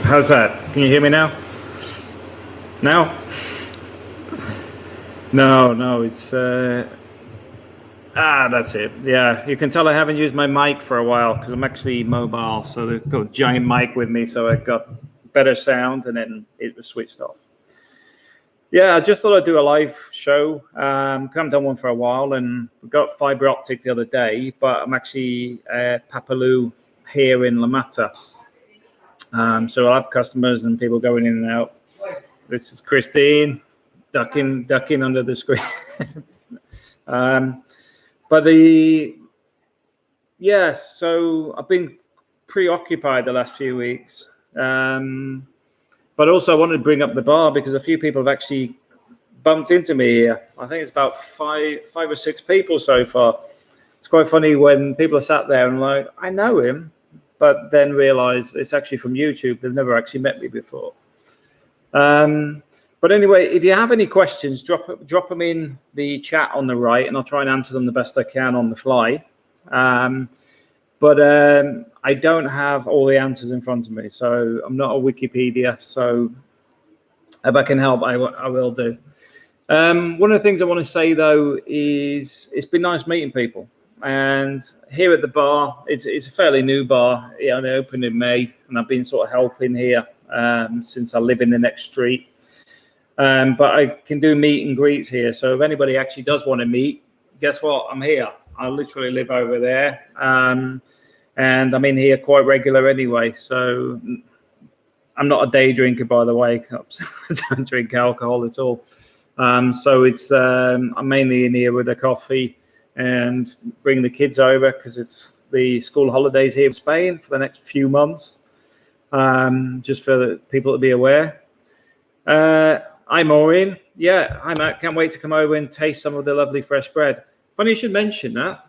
How's that? Can you hear me now? Now? No, it's that's it. Yeah, you can tell I haven't used my mic for a while because I'm actually mobile, so they've got a giant mic with me, so I got better sound, and then it was switched off. Yeah, I just thought I'd do a live show. Haven't done one for a while, and we got fiber optic the other day, but I'm actually at Papalu here in La Mata. So I'll have customers and people going in and out. This is Christine ducking under the screen. So I've been preoccupied the last few weeks. But also I wanted to bring up the bar because a few people have actually bumped into me here. I think it's about five or six people so far. It's quite funny when people are sat there and like, I know him, but then realize it's actually from YouTube. They've never actually met me before. But anyway, if you have any questions, drop them in the chat on the right, and I'll try and answer them the best I can on the fly. But I don't have all the answers in front of me, so I'm not a Wikipedia. So if I can help, I will do. One of the things I want to say, though, is it's been nice meeting people. And here at the bar, it's a fairly new bar. Yeah, they opened in May, and I've been sort of helping here since I live in the next street. But I can do meet and greets here. So if anybody actually does want to meet, guess what? I'm here. I literally live over there. And I'm in here quite regular anyway. So I'm not a day drinker, by the way. I don't drink alcohol at all. So it's I'm mainly in here with a coffee and bring the kids over because it's the school holidays here in Spain for the next few months. Just for the people to be aware. I'm Maureen. Yeah, hi Matt. Can't wait to come over and taste some of the lovely fresh bread. Funny you should mention that.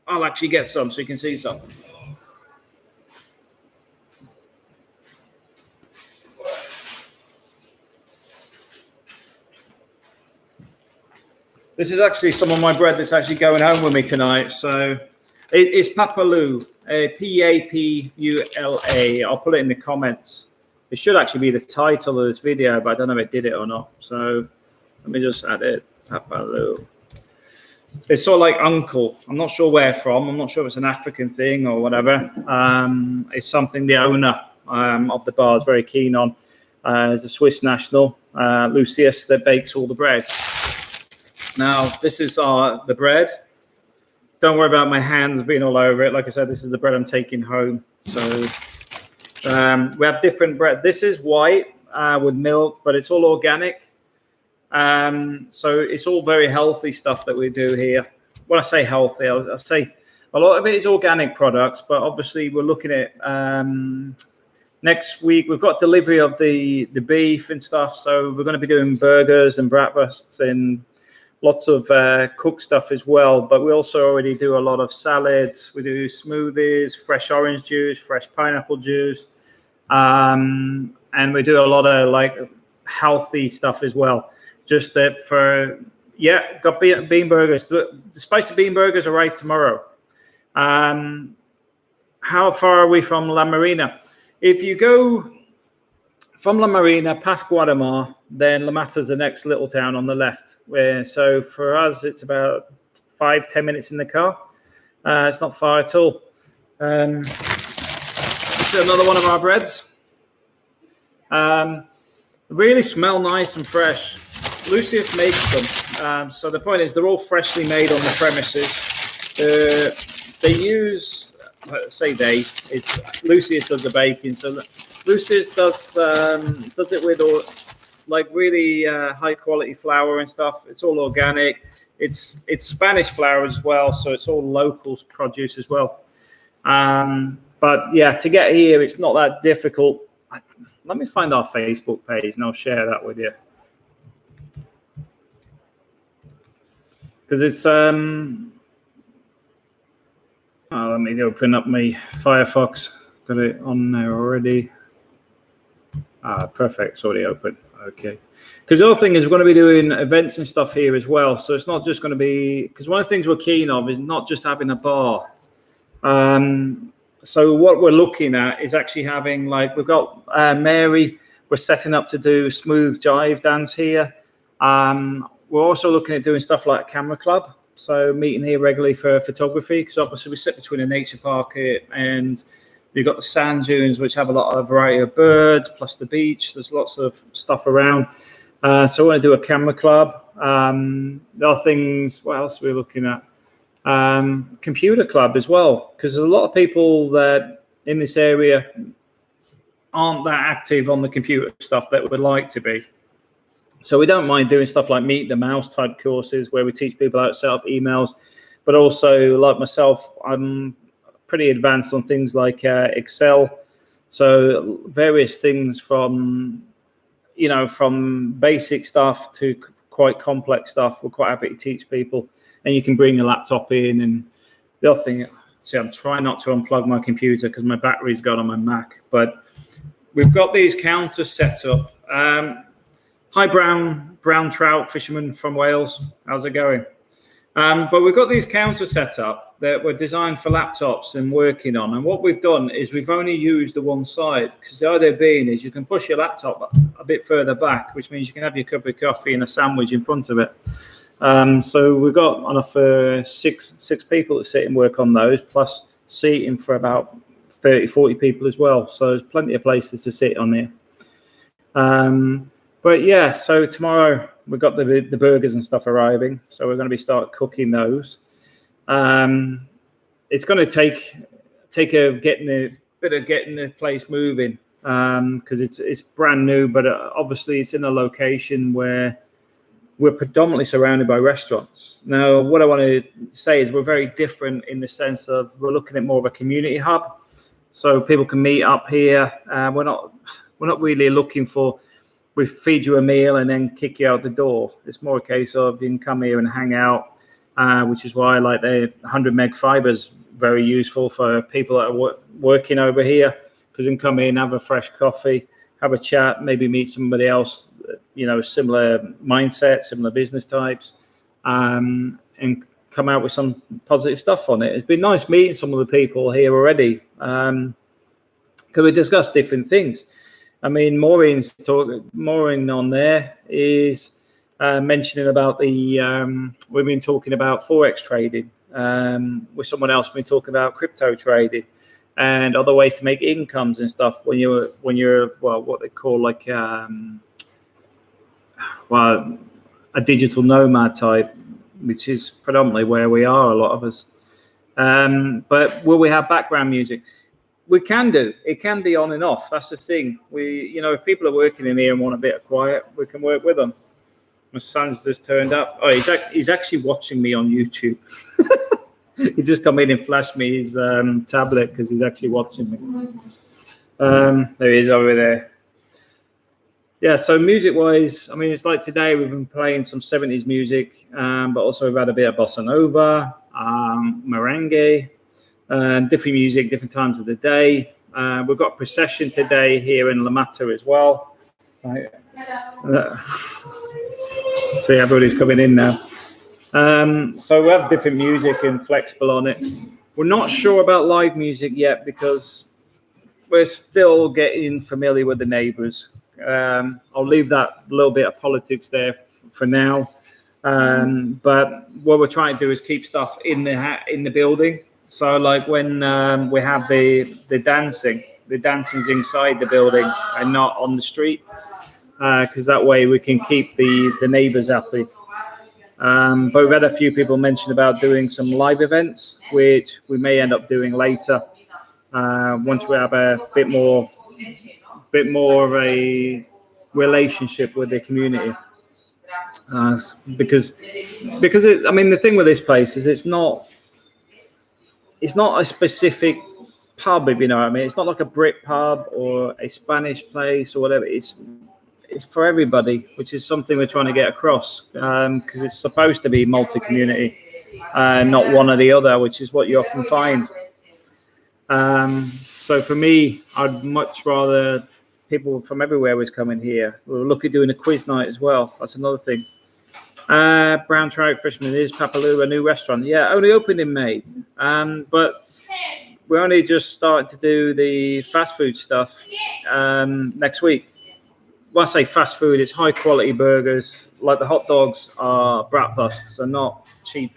I'll actually get some so you can see some. This is actually some of my bread that's actually going home with me tonight. So it's Papalu, P-A-P-U-L-A. I'll put it in the comments. It should actually be the title of this video, but I don't know if it did it or not. So let me just add it. Papalu. It's sort of like uncle. I'm not sure where from. I'm not sure if it's an African thing or whatever. It's something the owner of the bar is very keen on. Is a Swiss national, Lucius, that bakes all the bread. Now, this is the bread. Don't worry about my hands being all over it. Like I said, this is the bread I'm taking home. So we have different bread. This is white with milk, but it's all organic. So it's all very healthy stuff that we do here. When I say healthy, I'll say a lot of it is organic products, but obviously we're looking at next week. We've got delivery of the beef and stuff. So we're going to be doing burgers and bratwursts and lots of cooked stuff as well. But we also already do a lot of salads. We do smoothies, fresh orange juice, fresh pineapple juice. And we do a lot of like healthy stuff as well. Just that got bean burgers. The spicy bean burgers arrive tomorrow. How far are we from La Marina? If you go from La Marina past Guatemala, then La Mata is the next little town on the left. So for us, it's about 5-10 minutes in the car. It's not far at all. So another one of our breads. Really smell nice and fresh. Lucius makes them. So the point is they're all freshly made on the premises. They use, it's Lucius does the baking. So Lucius does it with all like really high quality flour and stuff. It's all organic. It's Spanish flour as well, so it's all local produce as well. But yeah, to get here, it's not that difficult. Let me find our Facebook page and I'll share that with you. Because it's let me open up my Firefox. Got it on there already. Perfect. It's already open. Okay. Because the other thing is we're going to be doing events and stuff here as well. So it's not just going to be, because one of the things we're keen of is not just having a bar. So what we're looking at is actually having, like, we've got Mary, we're setting up to do smooth jive dance here. We're also looking at doing stuff like a camera club. So meeting here regularly for photography, because obviously we sit between a nature park and you've got the sand dunes, which have a lot of variety of birds, plus the beach. There's lots of stuff around. So I want to do a camera club. There are things, what else are we looking at? Computer club as well, because there's a lot of people that in this area aren't that active on the computer stuff that would like to be. So we don't mind doing stuff like Meet the Mouse type courses where we teach people how to set up emails, but also, like myself, I'm pretty advanced on things like Excel. So various things from, you know, from basic stuff to quite complex stuff. We're quite happy to teach people, and you can bring your laptop in. And the other thing, see, I'm trying not to unplug my computer because my battery's gone on my Mac, but we've got these counters set up. Hi, brown trout fisherman from Wales. How's it going? But we've got these counters set up that were designed for laptops and working on. And what we've done is we've only used the one side, because the idea being is you can push your laptop a bit further back, which means you can have your cup of coffee and a sandwich in front of it. So we've got enough for six people to sit and work on those, plus seating for about 30, 40 people as well. So there's plenty of places to sit on here. But yeah, so tomorrow we've got the burgers and stuff arriving. So we're going to start cooking those. It's going to take a getting the place moving, because it's brand new, but obviously it's in a location where we're predominantly surrounded by restaurants. Now, what I want to say is we're very different in the sense of we're looking at more of a community hub, so people can meet up here. We're not really looking for, we feed you a meal and then kick you out the door. It's more a case of you can come here and hang out, which is why, like, the 100 meg fiber is very useful for people that are working over here, because you can come in, have a fresh coffee, have a chat, maybe meet somebody else, you know, similar mindset, similar business types, and come out with some positive stuff on it. It's been nice meeting some of the people here already, because we discussed different things. I mean, Maureen on there is mentioning about we've been talking about Forex trading. With someone else, we've been talking about crypto trading and other ways to make incomes and stuff when you're well, what they call like a digital nomad type, which is predominantly where we are, a lot of us. But will we have background music? We can do. It can be on and off. That's the thing. If people are working in here and want a bit of quiet, we can work with them. My son's just turned up. Oh, he's actually watching me on YouTube. He just come in and flashed me his tablet because he's actually watching me. There he is over there. Yeah, so music-wise, I mean, it's like today we've been playing some 70s music, but also we've had a bit of bossa nova, merengue, different music, different times of the day. We've got a procession today here in La Mata as well. Right. See, everybody's coming in now. So we have different music and flexible on it. We're not sure about live music yet because we're still getting familiar with the neighbours. I'll leave that little bit of politics there for now. But what we're trying to do is keep stuff in the building. So like when we have the dancing's inside the building and not on the street, because that way we can keep the neighbours happy. But we've had a few people mention about doing some live events, which we may end up doing later once we have a bit more of a relationship with the community. Because I mean, the thing with this place is it's not a specific pub, if you know what I mean. It's not like a Brit pub or a Spanish place or whatever. It's for everybody, which is something we're trying to get across, because it's supposed to be multi-community, not one or the other, which is what you often find. So for me, I'd much rather people from everywhere was coming here. We'll look at doing a quiz night as well. That's another thing. Brown Trout Fisherman is Papalu, a new restaurant. Yeah, only opened in May. But we're only just starting to do the fast food stuff next week. When I say fast food, it's high quality burgers. Like the hot dogs are bratwursts, so not cheap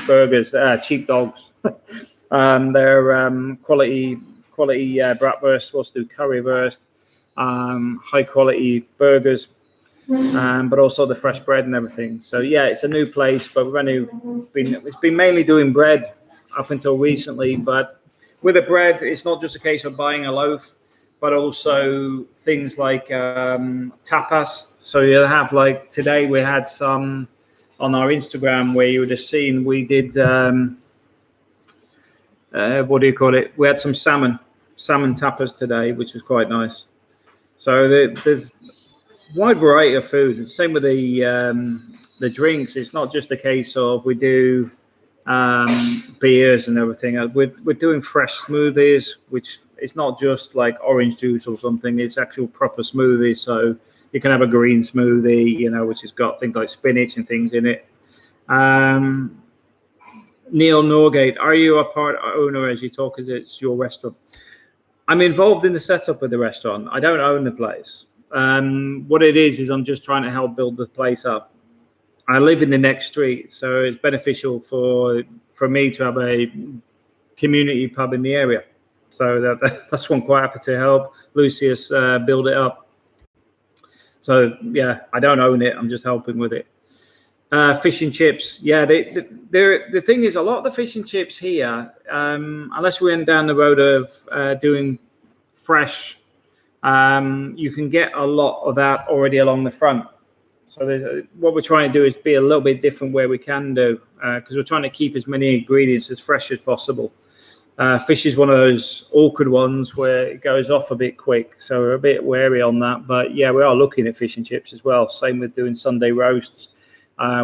burgers, cheap dogs. They're quality bratwurst. We'll do currywurst, high quality burgers, but also the fresh bread and everything. So yeah, it's a new place, but it's been mainly doing bread up until recently. But with the bread, it's not just a case of buying a loaf, but also things like tapas. So you have, like today we had some on our Instagram where you would have seen we did what do you call it? We had some salmon tapas today, which was quite nice. So there's wide variety of food. Same with the drinks. It's not just a case of we do beers and everything. We're doing fresh smoothies, which it's not just like orange juice or something. It's actual proper smoothies. So you can have a green smoothie, which has got things like spinach and things in it. Neil Norgate, are you a part owner as you talk as it's your restaurant? I'm involved in the setup of the restaurant. I don't own the place. What it is I'm just trying to help build the place up. I live in the next street, so it's beneficial for me to have a community pub in the area. So that's one quite happy to help Lucius build it up. So yeah, I don't own it. I'm just helping with it. Fish and chips. Yeah, the thing is, a lot of the fish and chips here, unless we went down the road of doing fresh, you can get a lot of that already along the front. So what we're trying to do is be a little bit different where we can do, because we're trying to keep as many ingredients as fresh as possible. Fish is one of those awkward ones where it goes off a bit quick, so we're a bit wary on that. But yeah, we are looking at fish and chips as well. Same with doing Sunday roasts,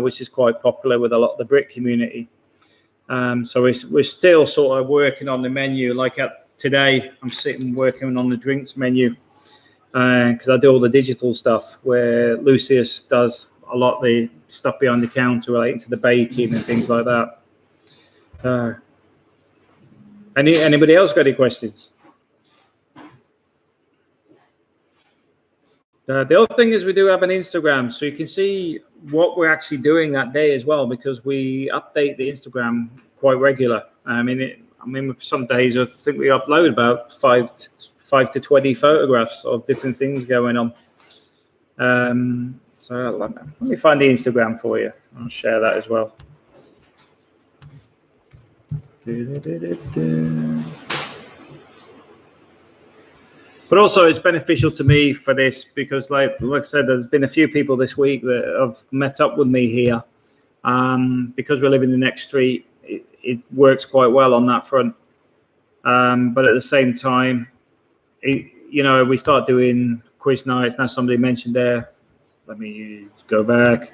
which is quite popular with a lot of the Brit community. So we're still sort of working on the menu. Like today, I'm sitting working on the drinks menu because I do all the digital stuff, where Lucius does a lot of the stuff behind the counter relating to the baking and things like that. Anybody else got any questions? The other thing is we do have an Instagram, so you can see what we're actually doing that day as well, because we update the Instagram quite regular. I mean, some days I think we upload about 5 to 20 photographs of different things going on. So let me find the Instagram for you. I'll share that as well. But also, it's beneficial to me for this because, like I said, there's been a few people this week that have met up with me here. Because we live in the next street, it works quite well on that front. But at the same time, we start doing quiz nights. Now somebody mentioned there. Let me go back.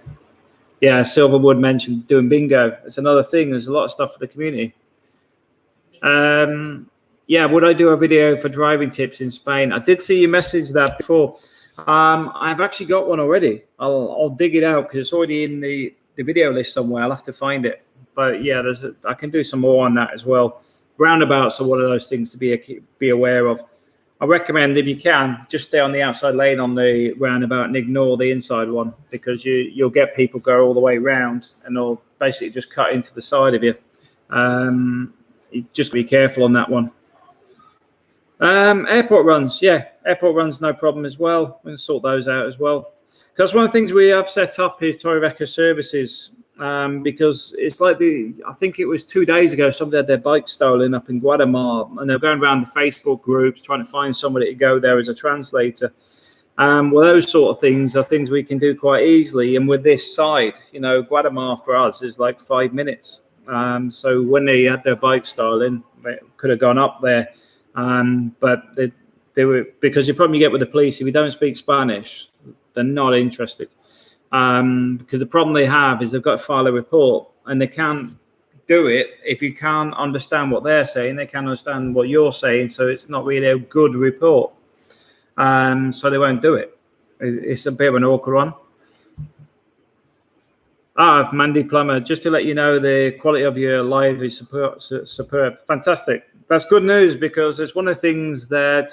Yeah, Silverwood mentioned doing bingo. It's another thing. There's a lot of stuff for the community. Yeah, would I do a video for driving tips in Spain? I did see you message that before. I've actually got one already. I'll dig it out because it's already in the video list somewhere. I'll have to find it. But yeah, I can do some more on that as well. Roundabouts are one of those things to be aware of. I recommend, if you can, just stay on the outside lane on the roundabout and ignore the inside one, because you'll get people go all the way round and they'll basically just cut into the side of you. Just be careful on that one. Airport runs, no problem as well. We can sort those out as well. Because one of the things we have set up is Torrevieja services. Because it's like I think it was 2 days ago, somebody had their bike stolen up in Guatemala, and they're going around the Facebook groups trying to find somebody to go there as a translator. Well, those sort of things are things we can do quite easily. And with this side, Guatemala for us is like 5 minutes. So when they had their bike stolen, they could have gone up there. But they were, because the problem you get with the police, if you don't speak Spanish, they're not interested. Because the problem they have is they've got to file a report, and they can't do it if you can't understand what they're saying. They can't understand what you're saying, so it's not really a good report. So they won't do it. It's a bit of an awkward one. Mandy Plummer, just to let you know, the quality of your live is superb. Fantastic. That's good news, because it's one of the things that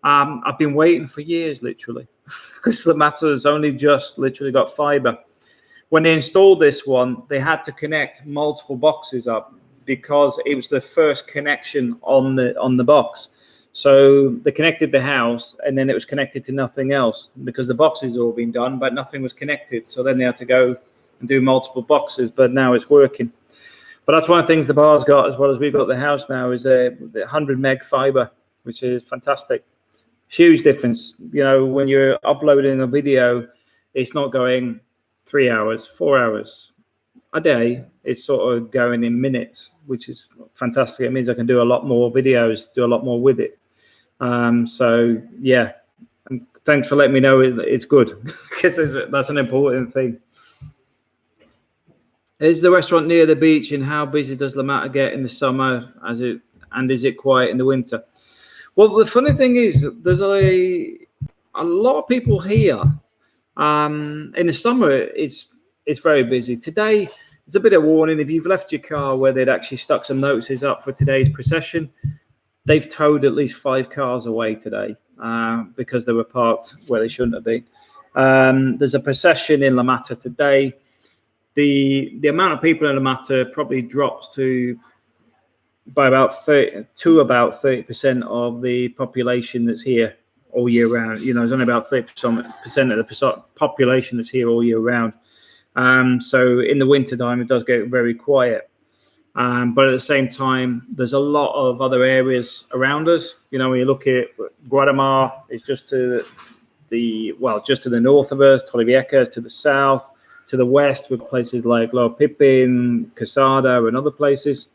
I've been waiting for years, literally, because the matter's only just literally got fiber. When they installed this one, they had to connect multiple boxes up because it was the first connection on the box. So they connected the house, and then it was connected to nothing else because the boxes had all been done, but nothing was connected. So then they had to go and do multiple boxes, but now it's working. But that's one of the things the bar's got, as well as we've got the house now, is the 100 meg fiber, which is fantastic. Huge difference. You know, when you're uploading a video, it's not going 3 hours, 4 hours a day. It's sort of going in minutes, which is fantastic. It means I can do a lot more videos, do a lot more with it. So yeah, and thanks for letting me know it's good, because that's an important thing. Is the restaurant near the beach, and how busy does La Mata get in the summer? Is it quiet in the winter? Well, the funny thing is, there's a lot of people here. In the summer, it's very busy. Today, there's a bit of warning. If you've left your car where they'd actually stuck some notices up for today's procession, they've towed at least 5 cars away today because they were parked where they shouldn't have been. There's a procession in La Mata today. The amount of people in La Mata probably drops by about 30% of the population that's here all year round. You know, there's only about 30% of the population that's here all year round. So in the winter time, it does get very quiet. But at the same time, there's a lot of other areas around us. You know, when you look at Guatemala, it's just to the north of us. Torrevieja is to the south. To the west, with places like Lower Pipin, Casada, and other places.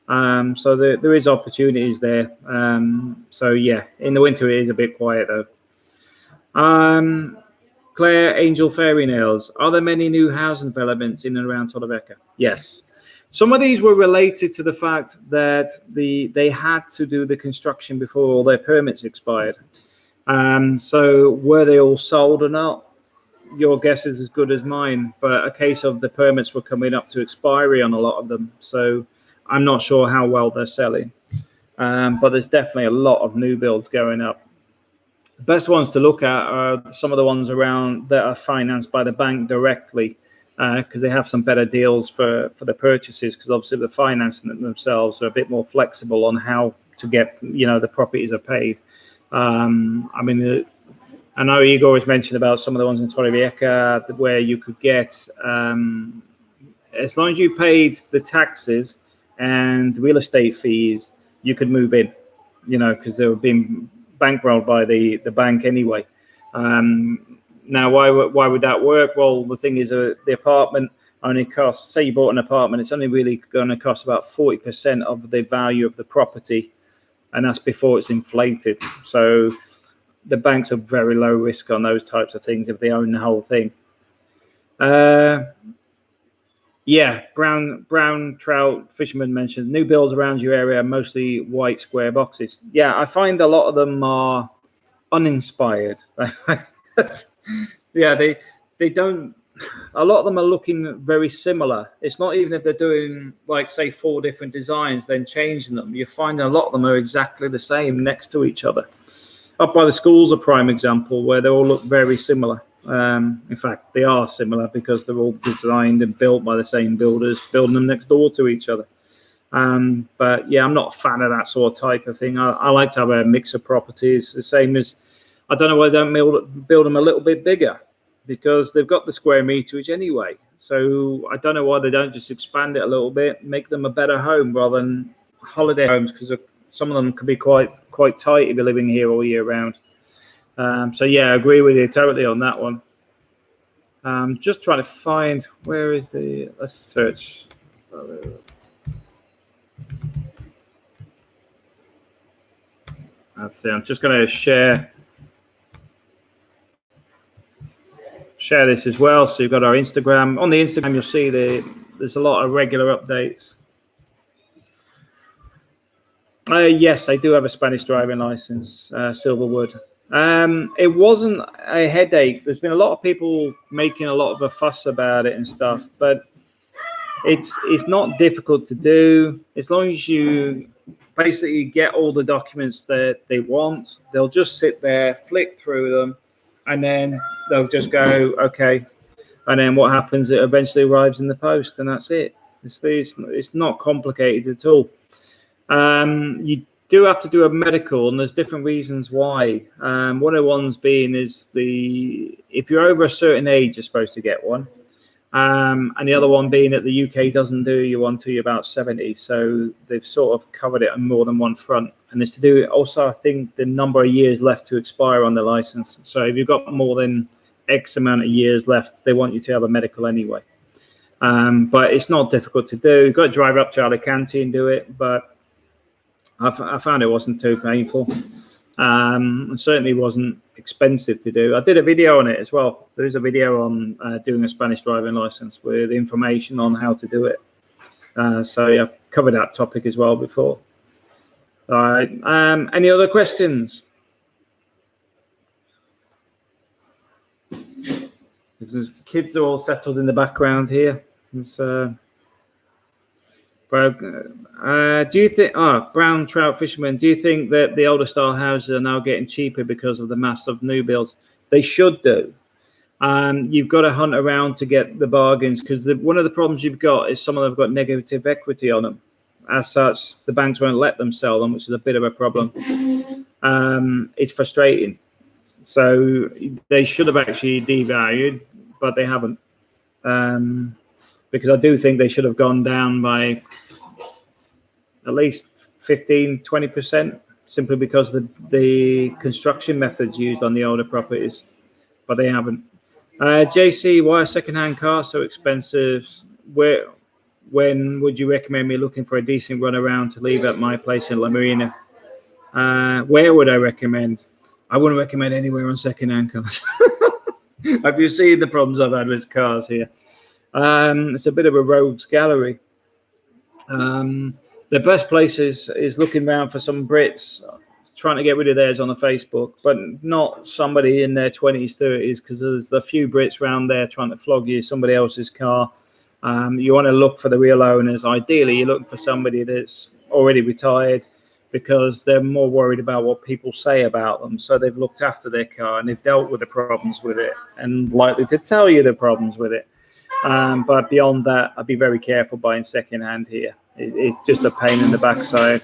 So there is opportunities there. So yeah, in the winter it is a bit quiet though. Claire, Angel Fairy Nails. Are there many new housing developments in and around Torrevieja? Yes. Some of these were related to the fact that they had to do the construction before all their permits expired. So were they all sold or not? Your guess is as good as mine, but a case of the permits were coming up to expiry on a lot of them. So I'm not sure how well they're selling. But there's definitely a lot of new builds going up. The best ones to look at are some of the ones around that are financed by the bank directly, because they have some better deals for the purchases, because obviously the financing themselves are a bit more flexible on how to get, the properties are paid. I know Igor has mentioned about some of the ones in Torrevieja where you could get, as long as you paid the taxes and real estate fees, you could move in, because they were being bankrolled by the bank anyway. Now, why would that work? Well, the thing is, the apartment only costs, say you bought an apartment, it's only really going to cost about 40% of the value of the property, and that's before it's inflated. So the banks are very low risk on those types of things if they own the whole thing. Yeah, brown trout fisherman mentioned new builds around your area, mostly white square boxes. Yeah, I find a lot of them are uninspired. Yeah, they don't. A lot of them are looking very similar. It's not even if they're doing, like, say, 4 different designs, then changing them. You find a lot of them are exactly the same next to each other. Up by the school's a prime example where they all look very similar. In fact, they are similar because they're all designed and built by the same builders, building them next door to each other. But yeah, I'm not a fan of that sort of type of thing. I like to have a mix of properties. The same as, I don't know why they don't build them a little bit bigger, because they've got the square meterage anyway. So I don't know why they don't just expand it a little bit, make them a better home rather than holiday homes, because some of them can be quite tight if you're living here all year round. So yeah, I agree with you totally on that one. Just trying to find, where is let's search. Let's see, I'm just going to share this as well. So you've got our Instagram. On the Instagram, you'll see there's a lot of regular updates. Yes, I do have a Spanish driving license, Silverwood. It wasn't a headache. There's been a lot of people making a lot of a fuss about it and stuff, but it's not difficult to do as long as you basically get all the documents that they want. They'll just sit there, flick through them, and then they'll just go, okay. And then what happens? It eventually arrives in the post, and that's it. It's not complicated at all. You do have to do a medical, and there's different reasons why. One of the ones being is if you're over a certain age, you're supposed to get one. And the other one being that the UK doesn't do you one till you're about 70. So they've sort of covered it on more than one front. And it's to do also, I think, the number of years left to expire on the license. So if you've got more than X amount of years left, they want you to have a medical anyway. But it's not difficult to do. You've got to drive up to Alicante and do it. But I found it wasn't too painful. It certainly wasn't expensive to do. I did a video on it as well. There is a video on doing a Spanish driving license with information on how to do it. So yeah, I've covered that topic as well before. All right. Any other questions? Because kids are all settled in the background here. Do you think, brown trout fishermen, do you think that the older style houses are now getting cheaper because of the massive new builds? They should do. You've got to hunt around to get the bargains, because one of the problems you've got is some of them have got negative equity on them. As such, the banks won't let them sell them, which is a bit of a problem. It's frustrating. So they should have actually devalued, but they haven't. Because I do think they should have gone down by at least 15-20%, simply because the construction methods used on the older properties, but they haven't. JC, why are second-hand cars so expensive? When would you recommend me looking for a decent run around to leave at my place in La Marina? Where would I recommend? I wouldn't recommend anywhere on second-hand cars. Have you seen the problems I've had with cars here? It's a bit of a rogues gallery. The best place is looking around for some Brits trying to get rid of theirs on the Facebook, but not somebody in their 20s, 30s, because there's a few Brits around there trying to flog you somebody else's car. You want to look for the real owners. Ideally, you're looking for somebody that's already retired, because they're more worried about what people say about them. So they've looked after their car and they've dealt with the problems with it and likely to tell you the problems with it. But beyond that, I'd be very careful buying secondhand here. It's just a pain in the backside.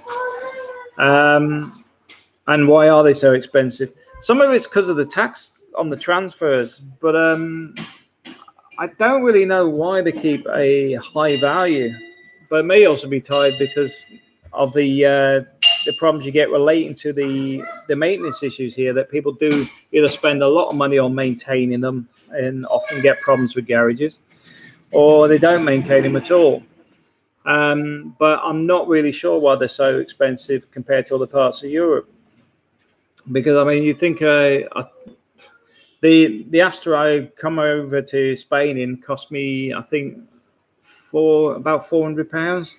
And why are they so expensive? Some of it's because of the tax on the transfers, but I don't really know why they keep a high value. But it may also be tied because of the problems you get relating to the maintenance issues here, that people do either spend a lot of money on maintaining them and often get problems with garages, or they don't maintain them at all. But I'm not really sure why they're so expensive compared to other parts of Europe. Because, I mean, you think the Astra I come over to Spain in cost me, I think, about £400.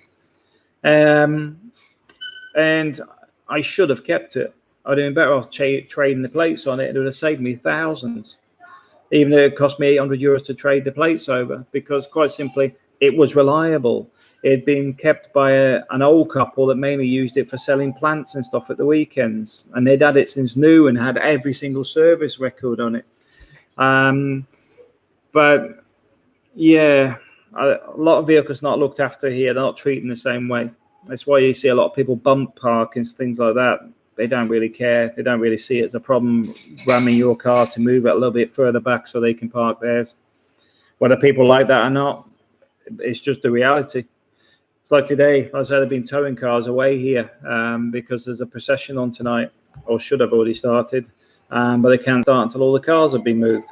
And I should have kept it. I'd have been better off trading the plates on it. It would have saved me thousands, even though it cost me €800 to trade the plates over, because quite simply, it was reliable. It had been kept by an old couple that mainly used it for selling plants and stuff at the weekends. And they'd had it since new and had every single service record on it. But yeah, a lot of vehicles not looked after here. They're not treated the same way. That's why you see a lot of people bump park and things like that. They don't really care. They don't really see it as a problem ramming your car to move it a little bit further back so they can park theirs. Whether people like that or not, it's just the reality. It's like today, I said, I've been towing cars away here because there's a procession on tonight, or should have already started, but they can't start until all the cars have been moved.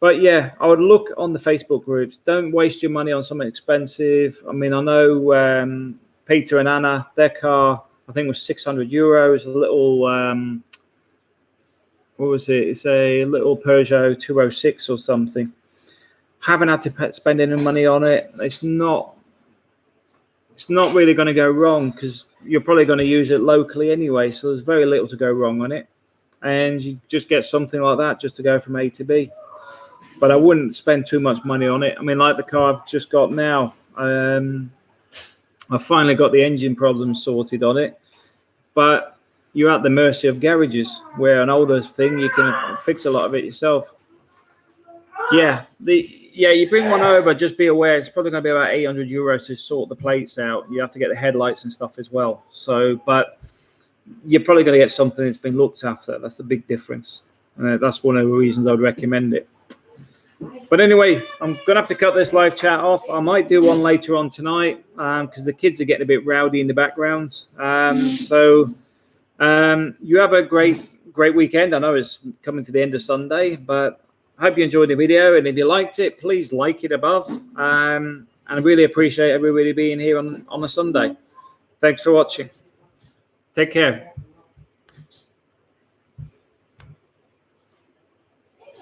But yeah, I would look on the Facebook groups. Don't waste your money on something expensive. I mean, I know Peter and Anna, their car, I think was €600. A little, what was it? It's a little Peugeot 206 or something. Haven't had to spend any money on it. It's not it's not really going to go wrong because you're probably going to use it locally anyway. So there's very little to go wrong on it. And you just get something like that just to go from A to B. But I wouldn't spend too much money on it. I mean, like the car I've just got now, I finally got the engine problem sorted on it. But you're at the mercy of garages, where an older thing, you can fix a lot of it yourself. Yeah, you bring one over, just be aware it's probably going to be about 800 euros to sort the plates out. You have to get the headlights and stuff as well. So, but you're probably going to get something that's been looked after. That's the big difference. That's one of the reasons I'd recommend it. But anyway, I'm going to have to cut this live chat off. I might do one later on tonight because the kids are getting a bit rowdy in the background. You have a great weekend. I know it's coming to the end of Sunday, but I hope you enjoyed the video. And if you liked it, please like it above. And I really appreciate everybody being here on a Sunday. Thanks for watching. Take care.